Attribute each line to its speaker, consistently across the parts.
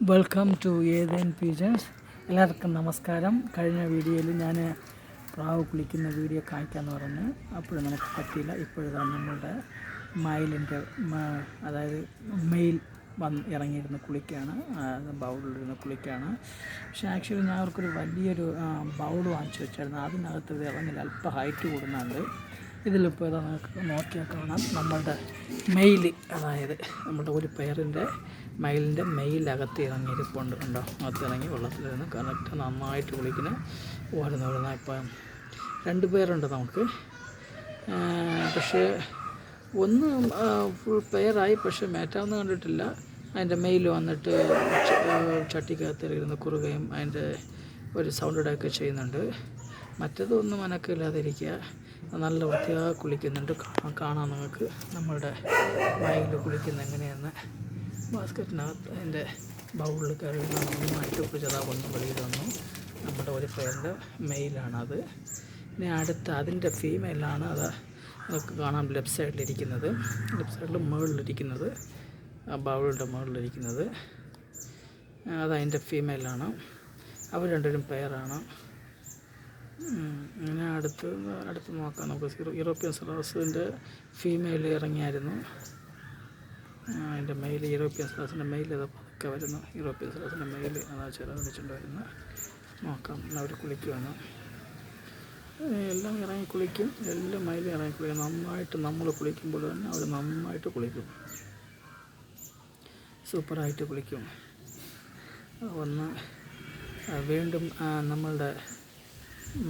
Speaker 1: Welcome to Ethan pigeons. എല്ലാവർക്കും നമസ്കാരം. കഴിഞ്ഞ വീഡിയോയിൽ ഞാൻ പ്രാവ് കുളിക്കുന്ന വീഡിയോ കാണിക്കാമെന്ന് പറഞ്ഞു. അപ്പോഴും നമുക്ക് പറ്റിയില്ല. ഇപ്പോഴാണ് നമ്മളുടെ മയിലിൻ്റെ അതായത് മെയിൽ ഇറങ്ങിയിരുന്ന് കുളിക്കുകയാണ്, ബൗളിലിരുന്ന് കുളിക്കുകയാണ്. പക്ഷേ ആക്ച്വലി ഞാൻ അവർക്കൊരു വലിയൊരു ബൗൾ വാങ്ങിച്ചു വെച്ചായിരുന്നു. അതിനകത്ത് ഇത് ഇറങ്ങില്ല, അല്പം ഹൈറ്റ് കൂടുന്നുണ്ട്. ഇതിലിപ്പോൾ ഇതാ നമുക്ക് നോക്കിയാൽ കാണാം നമ്മളുടെ മെയിൽ, അതായത് നമ്മുടെ ഒരു പേരിൻ്റെ മയിലിൻ്റെ മെയിലകത്ത് ഇറങ്ങിയിരിപ്പുണ്ട്. ഉണ്ടോ? അകത്ത് ഇറങ്ങി വെള്ളത്തിലിരുന്ന് കറക്റ്റ് നന്നായിട്ട് കുളിക്കുന്ന ഓടുന്ന ഇപ്പം 2 പേരുണ്ട് നമുക്ക്. പക്ഷേ ഒന്ന് ഫുൾ പെയറായി, പക്ഷേ മേറ്റാവുന്ന കണ്ടിട്ടില്ല. അതിൻ്റെ മെയിൽ വന്നിട്ട് ചട്ടിക്കകത്ത് ഇരുന്ന് കുറുകയും അതിൻ്റെ ഒരു സൗണ്ട് ഇടുകയൊക്കെ ചെയ്യുന്നുണ്ട്. മറ്റേതൊന്നും മനക്കില്ലാതിരിക്കുക, നല്ല വൃത്തിയായി കുളിക്കുന്നുണ്ട്. കാണാം നിങ്ങൾക്ക് നമ്മളുടെ മയിൽ കുളിക്കുന്ന എങ്ങനെയെന്ന്. ബാസ്ക്കറ്റിനകത്ത് അതിൻ്റെ ബൗളിൽ കയറി നന്നായിട്ട് കുളിച്ചതാ ഒന്ന് വെളിയിൽ വന്നു. നമ്മുടെ ഒരു ഫ്രണ്ട് മെയിലാണത്. ഇനി അടുത്ത അതിൻ്റെ ഫീമെയിലാണ്. അത് നമുക്ക് കാണാം ലെഫ്റ്റ് സൈഡിലിരിക്കുന്നത്, ലെഫ്റ്റ് സൈഡിൽ മുകളിലിരിക്കുന്നത്, ബൗളിൻ്റെ മുകളിലിരിക്കുന്നത് അതതിൻ്റെ ഫീമെയിലാണ്. അവർ രണ്ടുപേരും പെയറാണ്. ഇങ്ങനെ അടുത്ത് നോക്കാം നമുക്ക്. യൂറോപ്യൻ സെറാസിൻ്റെ ഫീമെയിൽ ഇറങ്ങിയായിരുന്നു. അതിൻ്റെ മെയിൽ, യൂറോപ്യൻ സെറാസിൻ്റെ മെയിൽ ഇത് പതുക്കെ വരുന്നു. യൂറോപ്യൻ സെറാസിൻ്റെ മെയിൽ അതാ ചിലവഴിച്ചുകൊണ്ട് വരുന്നു. നോക്കാം അവർ കുളിക്കുമെന്ന്. എല്ലാം ഇറങ്ങി കുളിക്കും, എല്ലാം മയിലും ഇറങ്ങി കുളിക്കും. നന്നായിട്ട് നമ്മൾ കുളിക്കുമ്പോൾ തന്നെ അവർ നന്നായിട്ട് കുളിക്കും, സൂപ്പറായിട്ട് കുളിക്കും. ഒന്ന് വീണ്ടും നമ്മളുടെ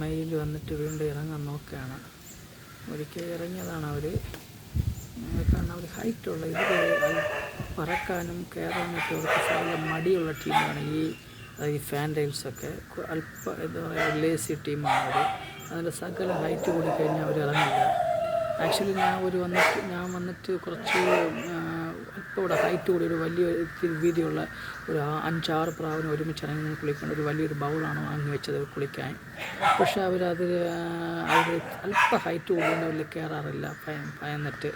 Speaker 1: മയിൽ വന്നിട്ട് വീണ്ടും ഇറങ്ങാൻ നോക്കുകയാണ്. ഒരിക്കൽ ഇറങ്ങിയതാണ് അവർ. കാരണം അവർ ഹൈറ്റുള്ള ഇത് പറക്കാനും കയറാനൊക്കെ അവർക്ക് നല്ല മടിയുള്ള ടീമാണ് ഈ ഫാൻറ്റൈൽസൊക്കെ. അല്പം എന്താ പറയുക, ലേസി ടീമാണ് അവർ. അതിൻ്റെ സകല ഹൈറ്റ് കൂടിക്കഴിഞ്ഞാൽ അവർ ഇറങ്ങില്ല. ആക്ച്വലി ഞാൻ വന്നിട്ട് കുറച്ച് അല്പം ഇവിടെ ഹൈറ്റ് കൂടി ഒരു വലിയ വീതിയുള്ള ഒരു 5-6 പ്രാവിന് ഒരുമിച്ച് ഇറങ്ങി കുളിക്കേണ്ട ഒരു വലിയൊരു ബൗളാണ് വാങ്ങി വെച്ചത് കുളിക്കാൻ. പക്ഷേ അവർ അല്പം ഹൈറ്റ് കൂടിയുണ്ട്, വലിയ കയറാറില്ല, ഭയന്നിട്ട്.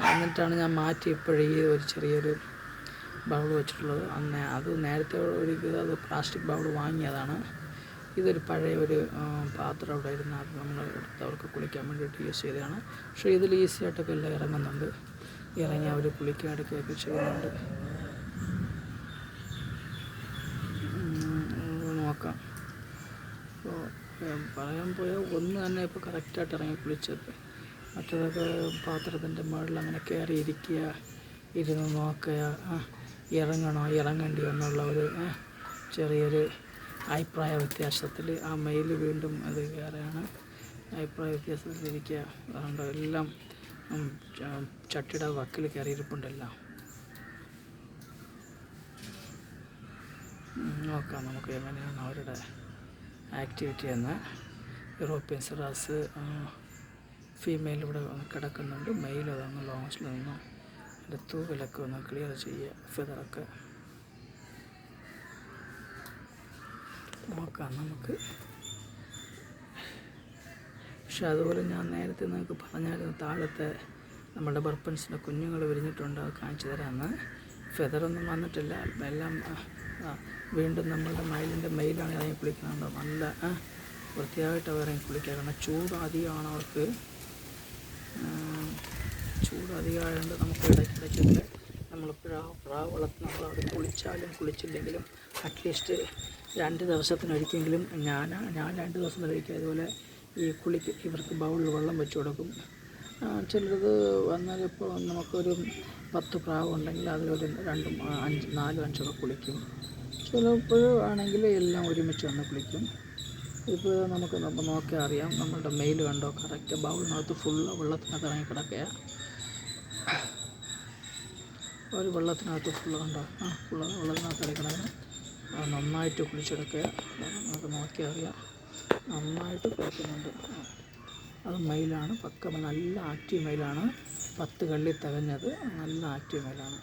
Speaker 1: എന്നിട്ടാണ് ഞാൻ മാറ്റി ഇപ്പോഴീ ഒരു ചെറിയൊരു ബൗൾ വെച്ചിട്ടുള്ളത്. അത് നേരത്തെ അത് പ്ലാസ്റ്റിക് ബൗൾ വാങ്ങിയതാണ്. ഇതൊരു പഴയ ഒരു പാത്രം അവിടെ ഇരുന്ന് അത് നമ്മൾ എടുത്ത് അവർക്ക് കുളിക്കാൻ വേണ്ടിയിട്ട് യൂസ് ചെയ്തതാണ്. പക്ഷേ ഇതിൽ ഈസി ആയിട്ടൊക്കെ എല്ലാം ഇറങ്ങുന്നുണ്ട്. ഇറങ്ങി അവർ കുളിക്കാൻ എടുക്കുകയൊക്കെ ചെയ്യുന്നുണ്ട്. നോക്കാം. അപ്പോൾ പറയാൻ പോയാൽ ഒന്ന് തന്നെ ഇപ്പോൾ കറക്റ്റായിട്ട് ഇറങ്ങി കുളിച്ചത്. മറ്റേതൊക്കെ പാത്രത്തിൻ്റെ മുകളിൽ അങ്ങനെ കയറി ഇരിക്കുക, ഇരുന്ന് നോക്കുക, ഇറങ്ങണോ ഇറങ്ങണ്ടിയോ എന്നുള്ള ഒരു ചെറിയൊരു അഭിപ്രായ വ്യത്യാസത്തിൽ ആ മെയിൽ വീണ്ടും അത് കയറുകയാണ്. അഭിപ്രായ വ്യത്യാസത്തിലിരിക്കുക. അതുകൊണ്ട് എല്ലാം ചട്ടിയുടെ വക്കിൽ കയറിയിരിപ്പുണ്ടല്ലോ. നോക്കാം നമുക്ക് എങ്ങനെയാണ് അവരുടെ ആക്ടിവിറ്റി എന്ന്. യൂറോപ്യൻ സെറാസ് ഫീമെയിൽ ഇവിടെ കിടക്കുന്നുണ്ട്. മെയിൽ അതൊന്ന് ലോങ്സിൽ നിന്നും അതിൻ്റെ തൂവലൊക്കെ ഒന്ന് ക്ലിയർ ചെയ്യുക, ഫെതറൊക്കെ നോക്കാം നമുക്ക്. പക്ഷെ അതുപോലെ ഞാൻ നേരത്തെ നിങ്ങൾക്ക് പറഞ്ഞായിരുന്നു, താഴത്തെ നമ്മുടെ ബർപ്പൻസിൻ്റെ കുഞ്ഞുങ്ങൾ വിരിഞ്ഞിട്ടുണ്ട്, അത് കാണിച്ചു തരാമെന്ന്. ഫെതറൊന്നും വന്നിട്ടില്ല, എല്ലാം വീണ്ടും നമ്മളുടെ മയിലിൻ്റെ മെയിലാണ് ഇറങ്ങി കുളിക്കുന്നുണ്ടോ. നല്ല വൃത്തിയായിട്ട് അവർ ഇറങ്ങി കുളിക്കുക. കാരണം ചൂട് അധികമാണ് അവർക്ക്. ചൂട് അധികമായതുകൊണ്ട് നമുക്ക് ഇടയ്ക്കിടയ്ക്കൊക്കെ നമ്മളിപ്പോഴും പ്രാവ് വളർത്തുന്ന നമ്മൾ കുളിച്ചാലും കുളിച്ചില്ലെങ്കിലും അറ്റ്ലീസ്റ്റ് 2 ദിവസത്തിനൊരിക്കെങ്കിലും ഞാൻ 2 ദിവസത്തിനൊരിക്കൽ അതുപോലെ ഇവർക്ക് ബൗളിൽ വെള്ളം വെച്ച് കൊടുക്കും. ചിലത് വന്നാൽ ഇപ്പോൾ നമുക്കൊരു 10 പ്രാവ് ഉണ്ടെങ്കിൽ അതിലൊരു 4-5 കുളിക്കും. ചിലപ്പോഴും ആണെങ്കിൽ എല്ലാം ഒരുമിച്ച് വന്ന് കുളിക്കും. ഇപ്പോൾ നമുക്ക് നോക്കിയാൽ അറിയാം, നമ്മളുടെ മെയിൽ കണ്ടോ കറക്റ്റ് ബൗളിനകത്ത് ഫുള്ള് വെള്ളത്തിനകത്ത് ഇറങ്ങി കിടക്കുക. ഒരു വെള്ളത്തിനകത്ത് ഫുള്ള് കണ്ടോ, വെള്ളത്തിനകത്ത് ഇറങ്ങി കിടക്കുക. നന്നായിട്ട് കുളിച്ചെടുക്കുക. നമുക്ക് നോക്കിയാൽ അറിയാം, നന്നായിട്ട് കുളിക്കുന്നുണ്ട്. അത് മെയിലാണ്, നല്ല ആക്റ്റീവ് മെയിലാണ്. 10 കള്ളി തികഞ്ഞത്, നല്ല ആക്റ്റീവ് മെയിലാണ്.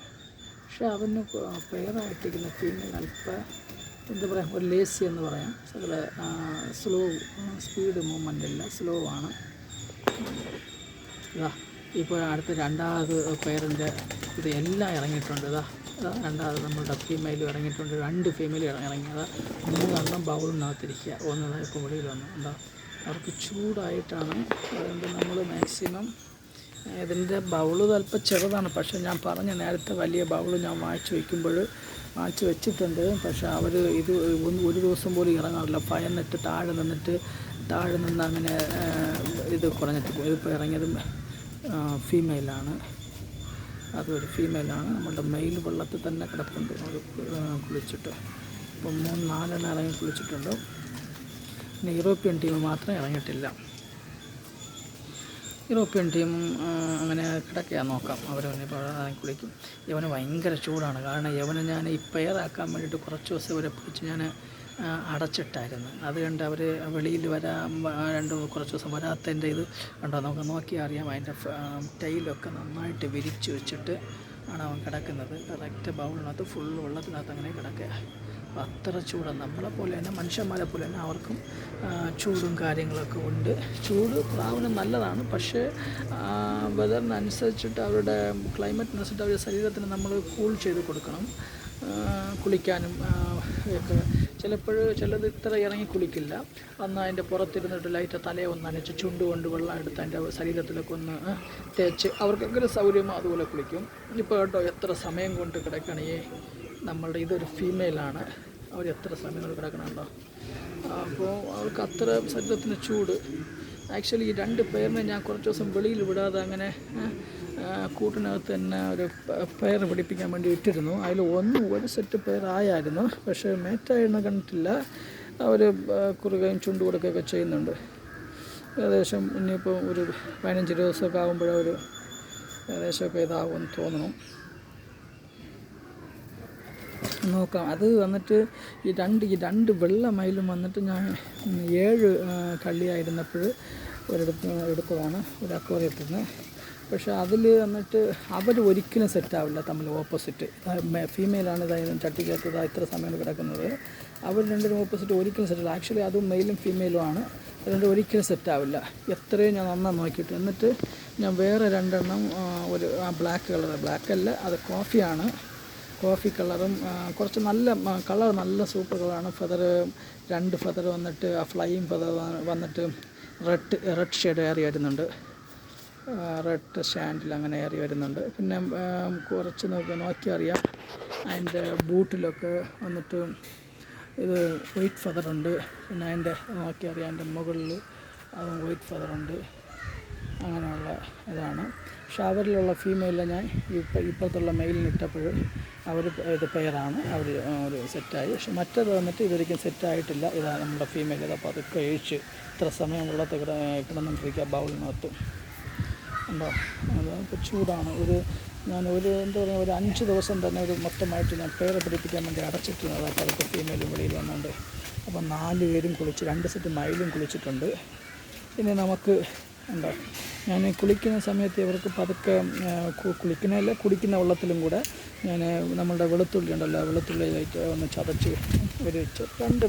Speaker 1: പക്ഷേ അവന് പെയറായിട്ടിരിക്കുന്ന ഫീമെയിൽ അല്പം എന്താ പറയുക, ഒരു ലേസി എന്ന് പറയാം. സ്ലോ സ്പീഡ് മൂവ്മെൻ്റ് ഇല്ല, സ്ലോ ആണ്. ഇതാ ഇപ്പോൾ അടുത്ത 2ാമത് പെയറിൻ്റെ ഇത് എല്ലാം ഇറങ്ങിയിട്ടുണ്ട്. ഇതാ രണ്ടാമത് നമ്മളുടെ ഫീമെയിലും ഇറങ്ങിയിട്ടുണ്ട്, 2 ഫീമെയിൽ ഇറങ്ങിയത്, 3 ബൗളിനകത്തിരിക്കുക, ഒന്ന് ഇപ്പോൾ വെളിയിൽ വന്നു. എന്താ അവർക്ക് ചൂടായിട്ടാണ്. അതുകൊണ്ട് നമ്മൾ മാക്സിമം ഇതിൻ്റെ ബൗള് അല്പം ചെറുതാണ്. പക്ഷേ ഞാൻ പറഞ്ഞ നേരത്തെ വലിയ ബൗള് ഞാൻ വാങ്ങിച്ച് വെച്ചിട്ടുണ്ട്. പക്ഷേ അവർ ഇത് ഒരു ദിവസം പോലും ഇറങ്ങാറില്ല. ഭയന്നിട്ട് താഴെ നിന്ന് അങ്ങനെ ഇത് കുറഞ്ഞിട്ട് പോയി. ഇതിപ്പോൾ ഇറങ്ങിയതും ഫീമെയിലാണ്, അതൊരു ഫീമെയിലാണ്. നമ്മളുടെ മെയിൽ വെള്ളത്തിൽ തന്നെ കിടപ്പുണ്ട് കുളിച്ചിട്ട്. ഇപ്പം 3-4 ഇറങ്ങി കുളിച്ചിട്ടുണ്ട്. പിന്നെ യൂറോപ്യൻ ടീം മാത്രമേ ഇറങ്ങിയിട്ടില്ല. യൂറോപ്യൻ ടീം അങ്ങനെ കിടക്കുകയാണ്, നോക്കാം. അവരവനിപ്പോൾ കുളിക്കും. യവന് ഭയങ്കര ചൂടാണ്. കാരണം യവനെ ഞാൻ ഈ പെയറാക്കാൻ വേണ്ടിയിട്ട് കുറച്ച് ദിവസം ഇവരെ പിടിച്ച് ഞാൻ അടച്ചിട്ടായിരുന്നു. അതുകൊണ്ട് അവർ വെളിയിൽ കുറച്ച് ദിവസം വരാത്തതിൻ്റെ ഇത് കണ്ടോ, നമുക്ക് നോക്കിയാൽ അറിയാം. അതിൻ്റെ ടൈലൊക്കെ നന്നായിട്ട് വിരിച്ച് വെച്ചിട്ട് ആണ് അവൻ കിടക്കുന്നത്. കറക്റ്റ് ബൗളിനകത്ത് ഫുള്ള് വെള്ളത്തിനകത്ത് അങ്ങനെ കിടക്കുക. അത്ര ചൂടാണ്. നമ്മളെപ്പോലെ തന്നെ, മനുഷ്യന്മാരെ പോലെ തന്നെ അവർക്കും ചൂടും കാര്യങ്ങളൊക്കെ ഉണ്ട്. ചൂട് പ്രാവിന് നല്ലതാണ്. പക്ഷേ വെതറിനനുസരിച്ചിട്ട്, അവരുടെ ക്ലൈമറ്റിനനുസരിച്ചിട്ട് അവരുടെ ശരീരത്തിന് നമ്മൾ കൂൾ ചെയ്ത് കൊടുക്കണം. കുളിക്കാനും ഒക്കെ ചിലത് ഇത്ര ഇറങ്ങി കുളിക്കില്ല. അന്ന് അതിൻ്റെ പുറത്തിരുന്നിട്ട് ലൈറ്റ് തലയെ ഒന്ന് നനച്ച് ചുണ്ടുകൊണ്ട് വെള്ളം എടുത്ത് അതിൻ്റെ ശരീരത്തിലൊക്കെ ഒന്ന് തേച്ച് അവർക്കെങ്ങനെ സൗകര്യമോ അതുപോലെ കുളിക്കും. ഇപ്പോൾ കേട്ടോ എത്ര സമയം കൊണ്ട് കിടക്കണേ. നമ്മളുടെ ഇതൊരു ഫീമെയിലാണ്. അവർ എത്ര സമയം കൊണ്ട് കിടക്കണുണ്ടോ. അപ്പോൾ അവർക്ക് അത്ര ശരീരത്തിന് ചൂട്. ആക്ച്വലി ഈ 2 പേരിനെ ഞാൻ കുറച്ച് ദിവസം വെളിയിൽ വിടാതെ അങ്ങനെ കൂട്ടിനകത്ത് തന്നെ ഒരു പെയർ പിടിപ്പിക്കാൻ വേണ്ടി ഇട്ടിരുന്നു. അതിൽ ഒരു സെറ്റ് പെയറായിരുന്നു. പക്ഷേ മേറ്റായിരുന്നു കണ്ടിട്ടില്ല. അവർ കുറുകയും ചുണ്ട് കൊടുക്കുകയൊക്കെ ചെയ്യുന്നുണ്ട്. ഏകദേശം ഇനിയിപ്പോൾ ഒരു 15 ദിവസമൊക്കെ ആകുമ്പോഴവർ ഏകദേശമൊക്കെ ഇതാകുമെന്ന് തോന്നണം. നോക്കാം. അത് വന്നിട്ട് ഈ രണ്ട് വെള്ള മയിലും വന്നിട്ട് ഞാൻ 7 കള്ളിയായിരുന്നപ്പോൾ എടുത്തതാണ് ഒരു അക്വേറിയത്തിൽ നിന്ന്. പക്ഷേ അതിൽ വന്നിട്ട് അവർ ഒരിക്കലും സെറ്റാവില്ല, തമ്മിൽ ഓപ്പോസിറ്റ്. ഫീമെയിലാണ് ഇതായിരുന്നു ചട്ടിക്കകത്ത് ഇത്ര സമയം കിടക്കുന്നത്. അവർ രണ്ടും ഓപ്പോസിറ്റ് ഒരിക്കലും സെറ്റാവില്ല. ആക്ച്വലി അതും മെയിലും ഫീമെയിലും ആണ്. അതുകൊണ്ട് ഒരിക്കലും സെറ്റാവില്ല. എത്രയും ഞാൻ നന്നായി നോക്കിയിട്ട്. എന്നിട്ട് ഞാൻ വേറെ 2 ഒരു ബ്ലാക്ക് കളർ, ബ്ലാക്കല്ല അത് കോഫി കളറും കുറച്ച് നല്ല കളർ, നല്ല സൂപ്പർ കളറാണ്. 2 ഫെദർ വന്നിട്ട് ഫ്ലൈയിങ് ഫെദർ വന്നിട്ട് റെഡ് ഷെയ്ഡ് ഏറി വരുന്നുണ്ട്. റെഡ് സ്റ്റാൻഡിൽ അങ്ങനെ ഏറി വരുന്നുണ്ട്. പിന്നെ കുറച്ച് നോക്കിയാൽ അറിയാം. അതിൻ്റെ ബൂട്ടിലൊക്കെ വന്നിട്ട് ഇത് വൈറ്റ് ഫെദറുണ്ട്. പിന്നെ അതിൻ്റെ നോക്കിയാൽ അറിയാം, അതിൻ്റെ മുകളിൽ അതും വൈറ്റ് ഫെദറുണ്ട്. അങ്ങനെയുള്ള ഇതാണ്. പക്ഷെ അവരിലുള്ള ഫീമെയിലിനെ ഞാൻ ഇപ്പോഴത്തുള്ള മെയിലിനിട്ടപ്പോൾ അവർ ഇത് പെയറാണ്. അവർ ഒരു സെറ്റായി. പക്ഷെ മറ്റേത് വന്നിട്ട് ഇതൊരിക്കലും സെറ്റായിട്ടില്ല. ഇതാണ് നമ്മുടെ ഫീമെയിൽ. ഇതപ്പോൾ അതൊക്കെ ഒഴിച്ച് ഇത്ര സമയം വെള്ളത്തിൽ കിടന്നുകൊണ്ടിരിക്കുക ബൗളിനകത്ത് ഉണ്ടോ. അതിപ്പോൾ ചൂടാണ്. ഞാൻ ഒരു 5 ദിവസം തന്നെ ഒരു മൊത്തമായിട്ട് ഞാൻ പെയർ പിടിപ്പിക്കാൻ വേണ്ടി അടച്ചിട്ടുള്ളത്. അപ്പോൾ അതൊക്കെ ഫീമെയിലും വെളിയിൽ വന്നുകൊണ്ട് അപ്പോൾ 4 പേരും കുളിച്ച്, 2 സെറ്റ് മയിലും കുളിച്ചിട്ടുണ്ട്. ഇനി നമുക്ക് ഉണ്ടോ, ഞാൻ കുളിക്കുന്ന സമയത്ത് ഇവർക്ക് പതുക്കെ കുടിക്കുന്ന വെള്ളത്തിലും കൂടെ ഞാൻ നമ്മളുടെ വെളുത്തുള്ളി ഉണ്ടല്ലോ, വെളുത്തുള്ളിയായിട്ട് ഒന്ന് ചതച്ച് ഒരു 2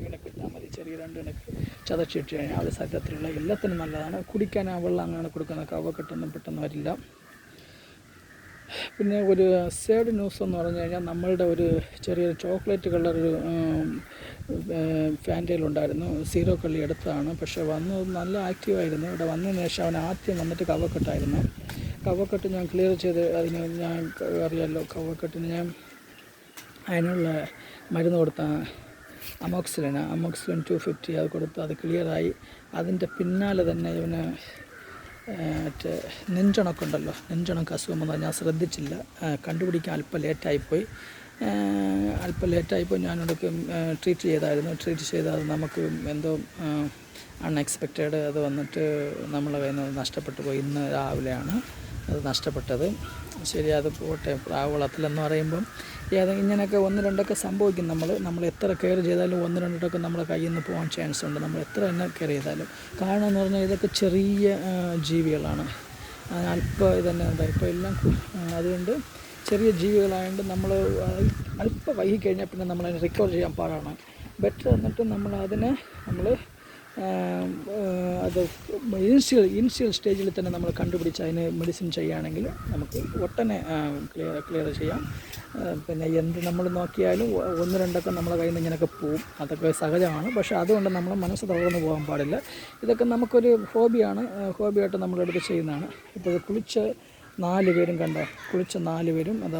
Speaker 1: ഇണക്കിട്ടാൽ മതി. ചെറിയ 2 ഇണക്ക് ചതച്ചിട്ട് കഴിഞ്ഞാൽ അത് ശരീരത്തിലുള്ള എല്ലാത്തിനും നല്ലതാണ്. കുടിക്കാൻ ആ വെള്ളം അങ്ങനെ കൊടുക്കുന്ന കഫക്കെട്ടൊന്നും പെട്ടെന്ന് വരില്ല. പിന്നെ ഒരു സേഡ് ന്യൂസ് എന്ന് പറഞ്ഞു കഴിഞ്ഞാൽ, നമ്മളുടെ ഒരു ചെറിയൊരു ചോക്ലേറ്റ് കളർ ഒരു ഫാൻറ്റയിലുണ്ടായിരുന്നു. 0 കള്ളി എടുത്തതാണ്. പക്ഷേ നല്ല ആക്റ്റീവായിരുന്നു. ഇവിടെ വന്നതിന് ശേഷം അവൻ ആദ്യം വന്നിട്ട് കഫക്കെട്ടായിരുന്നു. കഫക്കെട്ട് ഞാൻ ക്ലിയർ ചെയ്ത്, അതിന് ഞാൻ അറിയാമല്ലോ, കഫക്കെട്ടിന് ഞാൻ അതിനുള്ള മരുന്ന് കൊടുത്ത അമോക്സിലിൻ 250 അത് കൊടുത്ത് അത് ക്ലിയറായി. അതിൻ്റെ പിന്നാലെ തന്നെ ഇവന് നെഞ്ചുണക്കുണ്ടല്ലോ, നെഞ്ചുണക്ക് അസുഖം വന്നാൽ ഞാൻ ശ്രദ്ധിച്ചില്ല. കണ്ടുപിടിക്കാൻ അല്പം ലേറ്റായിപ്പോയി. ഞാനിടയ്ക്ക് ട്രീറ്റ് ചെയ്താൽ നമുക്ക് എന്തോ അൺഎക്സ്പെക്റ്റഡ് അത് വന്നിട്ട് നമ്മളെ കയ്യിൽ നിന്ന് നഷ്ടപ്പെട്ടു പോയി. ഇന്ന് രാവിലെയാണ് അത് നഷ്ടപ്പെട്ടത്. ശരി, അത് പോട്ടെ. പ്രാവളത്തിലെന്ന് പറയുമ്പം ഇങ്ങനെയൊക്കെ 1-2 സംഭവിക്കും. നമ്മൾ എത്ര കെയർ ചെയ്താലും 1-2 നമ്മുടെ കയ്യിൽ നിന്ന് പോകാൻ ചാൻസ് ഉണ്ട്, നമ്മൾ എത്ര തന്നെ കെയർ ചെയ്താലും. കാരണം എന്ന് പറഞ്ഞാൽ ഇതൊക്കെ ചെറിയ ജീവികളാണ്. അല്പം ഇതന്നെ ഉണ്ടായി ഇപ്പോൾ എല്ലാം. അതുകൊണ്ട് ചെറിയ ജീവികളായതുകൊണ്ട് നമ്മൾ അല്പം വൈകിക്കഴിഞ്ഞാൽ പിന്നെ നമ്മളതിനെ റിക്കവർ ചെയ്യാൻ പാടാണ്. ബെറ്റർ എന്നിട്ട് നമ്മൾ അത് ഇനിഷ്യൽ സ്റ്റേജിൽ തന്നെ നമ്മൾ കണ്ടുപിടിച്ച് അതിന് മെഡിസിൻ ചെയ്യുകയാണെങ്കിൽ നമുക്ക് ഒട്ടനെ ക്ലിയർ ചെയ്യാം. പിന്നെ എന്ത് നമ്മൾ നോക്കിയാലും 1-2 നമ്മളെ കയ്യിൽ നിന്ന് ഇങ്ങനെയൊക്കെ പോവും, അതൊക്കെ സഹജമാണ്. പക്ഷേ അതുകൊണ്ട് നമ്മൾ മനസ്സ് തളർന്നു പോകാൻ പാടില്ല. ഇതൊക്കെ നമുക്കൊരു ഹോബിയായിട്ട് നമ്മളെടുത്ത് ചെയ്യുന്നതാണ്. ഇപ്പോൾ കുളിച്ച് 4 പേരും കുളിച്ച 4 പേരും അത്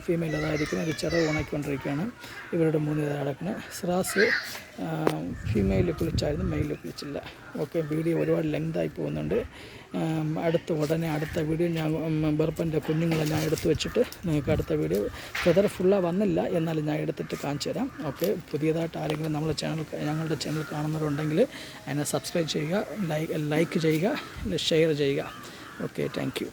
Speaker 1: ഫീമെയിൽ അതായിരിക്കും. ഒരു ചിറക് ഉണക്കിക്കൊണ്ടിരിക്കുകയാണ്. ഇവരുടെ 3 കിടക്കുന്നത്. സ്രാസ് ഫീമെയിൽ കുളിച്ചായിരുന്നു, മെയിൽ കുളിച്ചില്ല. ഓക്കെ, വീഡിയോ ഒരുപാട് ലെങ്തായി പോകുന്നുണ്ട്. അടുത്ത വീഡിയോ ഞാൻ ബർപ്പൻ്റെ കുഞ്ഞുങ്ങളെ ഞാൻ എടുത്തു വെച്ചിട്ട് നിങ്ങൾക്ക് അടുത്ത വീഡിയോ ഫെദർ ഫുള്ളാக വന്നില്ല, എന്നാലും ഞാൻ എടുത്തിട്ട് കാണിച്ചു തരാം. ഓക്കെ, പുതിയതായിട്ട് ആരെങ്കിലും ഞങ്ങളുടെ ചാനൽ കാണുന്നവരുണ്ടെങ്കിൽ അതിനെ സബ്സ്ക്രൈബ് ചെയ്യുക, ലൈക്ക് ചെയ്യുക, ഷെയർ ചെയ്യുക. Okay, thank you.